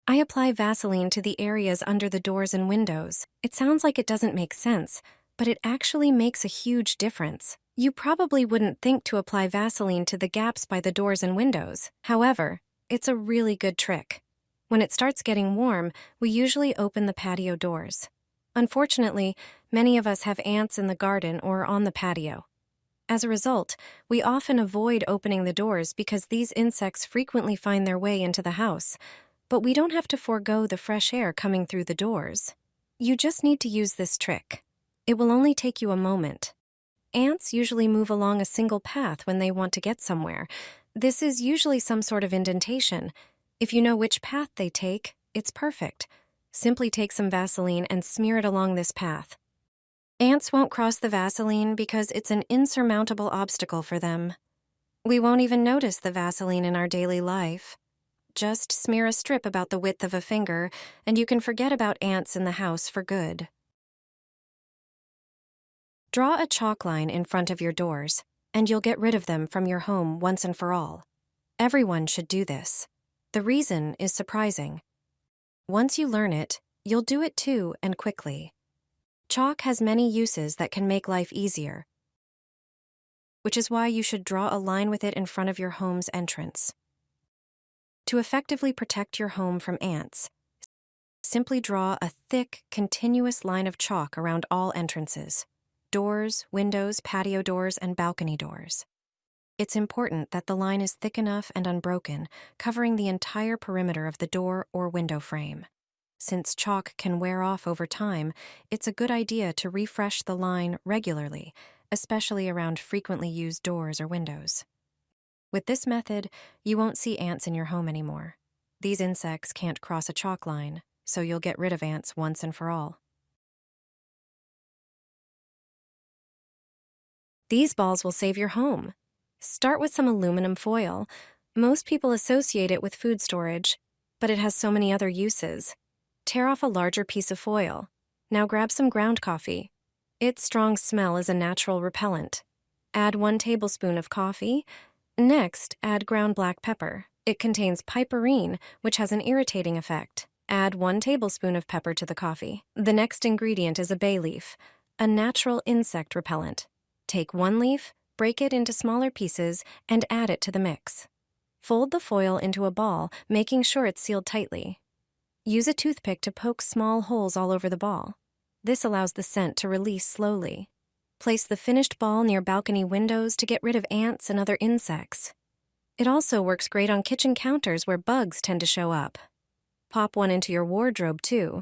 I apply Vaseline to the areas under the doors and windows. It sounds like it doesn't make sense, but it actually makes a huge difference. You probably wouldn't think to apply Vaseline to the gaps by the doors and windows. However, it's a really good trick. When it starts getting warm, we usually open the patio doors. Unfortunately, many of us have ants in the garden or on the patio. As a result, we often avoid opening the doors because these insects frequently find their way into the house. But we don't have to forego the fresh air coming through the doors. You just need to use this trick. It will only take you a moment. Ants usually move along a single path when they want to get somewhere. This is usually some sort of indentation. If you know which path they take, it's perfect. Simply take some Vaseline and smear it along this path. Ants won't cross the Vaseline because it's an insurmountable obstacle for them. We won't even notice the Vaseline in our daily life. Just smear a strip about the width of a finger, and you can forget about ants in the house for good. Draw a chalk line in front of your doors, and you'll get rid of them from your home once and for all. Everyone should do this. The reason is surprising. Once you learn it, you'll do it too, and quickly. Chalk has many uses that can make life easier, which is why you should draw a line with it in front of your home's entrance. To effectively protect your home from ants, simply draw a thick, continuous line of chalk around all entrances: doors, windows, patio doors, and balcony doors. It's important that the line is thick enough and unbroken, covering the entire perimeter of the door or window frame. Since chalk can wear off over time, it's a good idea to refresh the line regularly, especially around frequently used doors or windows. With this method, you won't see ants in your home anymore. These insects can't cross a chalk line, so you'll get rid of ants once and for all. These balls will save your home. Start with some aluminum foil. Most people associate it with food storage, but it has so many other uses. Tear off a larger piece of foil. Now grab some ground coffee. Its strong smell is a natural repellent. Add 1 tablespoon of coffee. Next, add ground black pepper. It contains piperine, which has an irritating effect. Add 1 tablespoon of pepper to the coffee. The next ingredient is a bay leaf, a natural insect repellent. Take 1 leaf, break it into smaller pieces, and add it to the mix. Fold the foil into a ball, making sure it's sealed tightly. Use a toothpick to poke small holes all over the ball. This allows the scent to release slowly. Place the finished ball near balcony windows to get rid of ants and other insects. It also works great on kitchen counters where bugs tend to show up. Pop one into your wardrobe, too.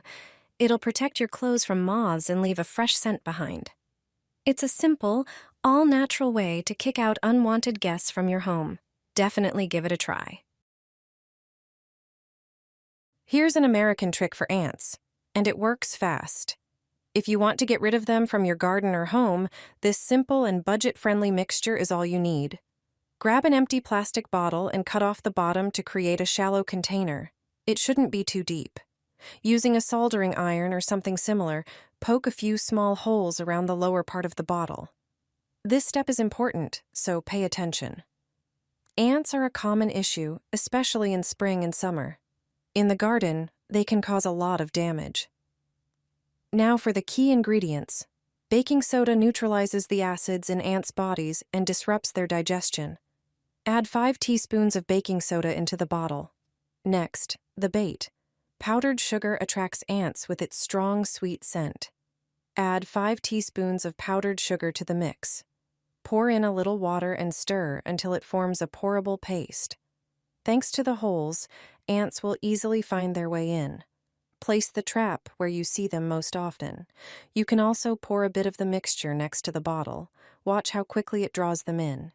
It'll protect your clothes from moths and leave a fresh scent behind. It's a simple, all-natural way to kick out unwanted guests from your home. Definitely give it a try. Here's an American trick for ants, and it works fast. If you want to get rid of them from your garden or home, this simple and budget-friendly mixture is all you need. Grab an empty plastic bottle and cut off the bottom to create a shallow container. It shouldn't be too deep. Using a soldering iron or something similar, poke a few small holes around the lower part of the bottle. This step is important, so pay attention. Ants are a common issue, especially in spring and summer. In the garden, they can cause a lot of damage. Now for the key ingredients. Baking soda neutralizes the acids in ants' bodies and disrupts their digestion. Add 5 teaspoons of baking soda into the bottle. Next, the bait. Powdered sugar attracts ants with its strong, sweet scent. Add 5 teaspoons of powdered sugar to the mix. Pour in a little water and stir until it forms a pourable paste. Thanks to the holes, ants will easily find their way in. Place the trap where you see them most often. You can also pour a bit of the mixture next to the bottle. Watch how quickly it draws them in.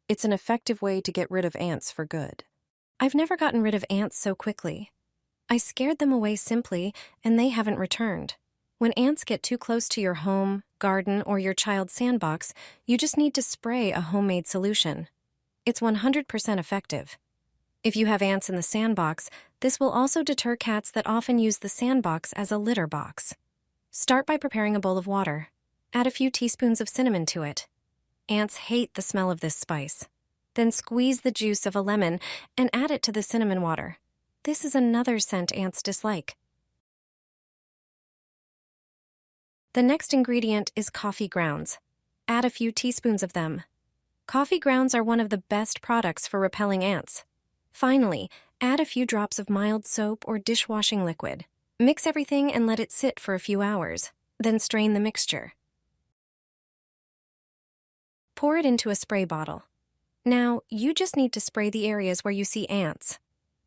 It's an effective way to get rid of ants for good. I've never gotten rid of ants so quickly. I scared them away simply, and they haven't returned. When ants get too close to your home, garden, or your child's sandbox, you just need to spray a homemade solution. It's 100% effective. If you have ants in the sandbox, this will also deter cats that often use the sandbox as a litter box. Start by preparing a bowl of water. Add a few teaspoons of cinnamon to it. Ants hate the smell of this spice. Then squeeze the juice of a lemon and add it to the cinnamon water. This is another scent ants dislike. The next ingredient is coffee grounds. Add a few teaspoons of them. Coffee grounds are one of the best products for repelling ants. Finally, add a few drops of mild soap or dishwashing liquid. Mix everything and let it sit for a few hours. Then strain the mixture. Pour it into a spray bottle. Now, you just need to spray the areas where you see ants.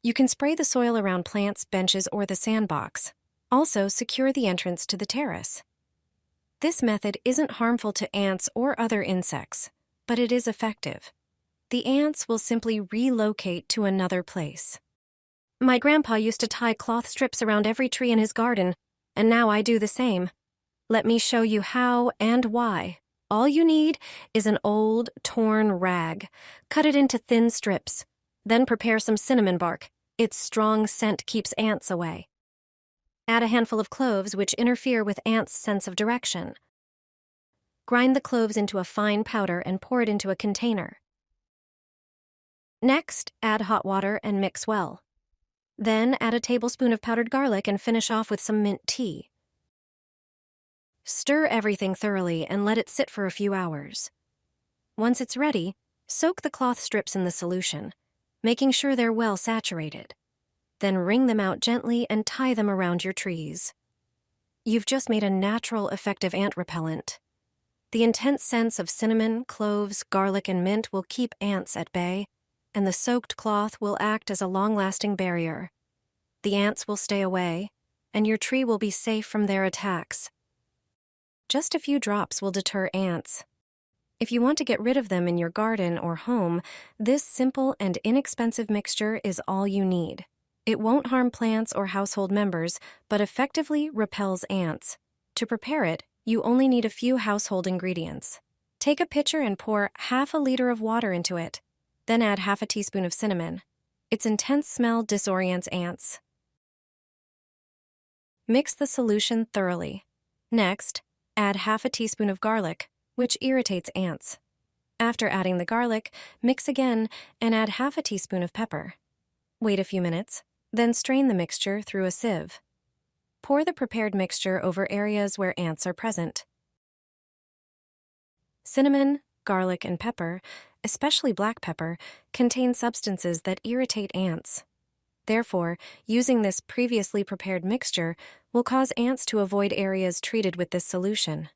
You can spray the soil around plants, benches, or the sandbox. Also, secure the entrance to the terrace. This method isn't harmful to ants or other insects, but it is effective. The ants will simply relocate to another place. My grandpa used to tie cloth strips around every tree in his garden, and now I do the same. Let me show you how and why. All you need is an old, torn rag. Cut it into thin strips. Then prepare some cinnamon bark. Its strong scent keeps ants away. Add a handful of cloves, which interfere with ants' sense of direction. Grind the cloves into a fine powder and pour it into a container. Next, add hot water and mix well. Then add a tablespoon of powdered garlic and finish off with some mint tea. Stir everything thoroughly and let it sit for a few hours. Once it's ready, soak the cloth strips in the solution, making sure they're well saturated. Then wring them out gently and tie them around your trees. You've just made a natural, effective ant repellent. The intense scents of cinnamon, cloves, garlic, and mint will keep ants at bay, and the soaked cloth will act as a long-lasting barrier. The ants will stay away, and your tree will be safe from their attacks. Just a few drops will deter ants. If you want to get rid of them in your garden or home, this simple and inexpensive mixture is all you need. It won't harm plants or household members, but effectively repels ants. To prepare it, you only need a few household ingredients. Take a pitcher and pour half a liter of water into it. Then add half a teaspoon of cinnamon. Its intense smell disorients ants. Mix the solution thoroughly. Next, add half a teaspoon of garlic, which irritates ants. After adding the garlic, mix again and add half a teaspoon of pepper. Wait a few minutes, then strain the mixture through a sieve. Pour the prepared mixture over areas where ants are present. Cinnamon, garlic, and pepper, especially black pepper, contain substances that irritate ants. Therefore, using this previously prepared mixture will cause ants to avoid areas treated with this solution.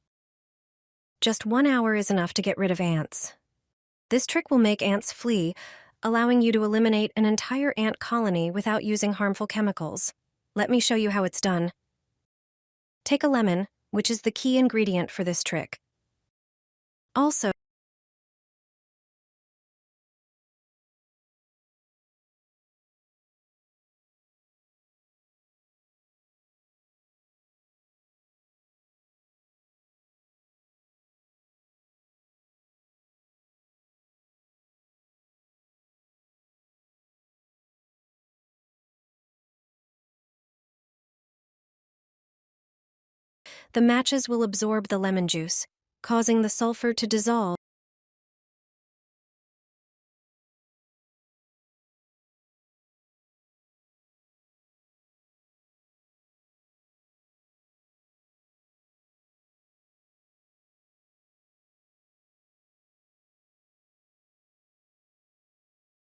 Just 1 hour is enough to get rid of ants. This trick will make ants flee, allowing you to eliminate an entire ant colony without using harmful chemicals. Let me show you how it's done. Take a lemon, which is the key ingredient for this trick. Also, the matches will absorb the lemon juice, causing the sulfur to dissolve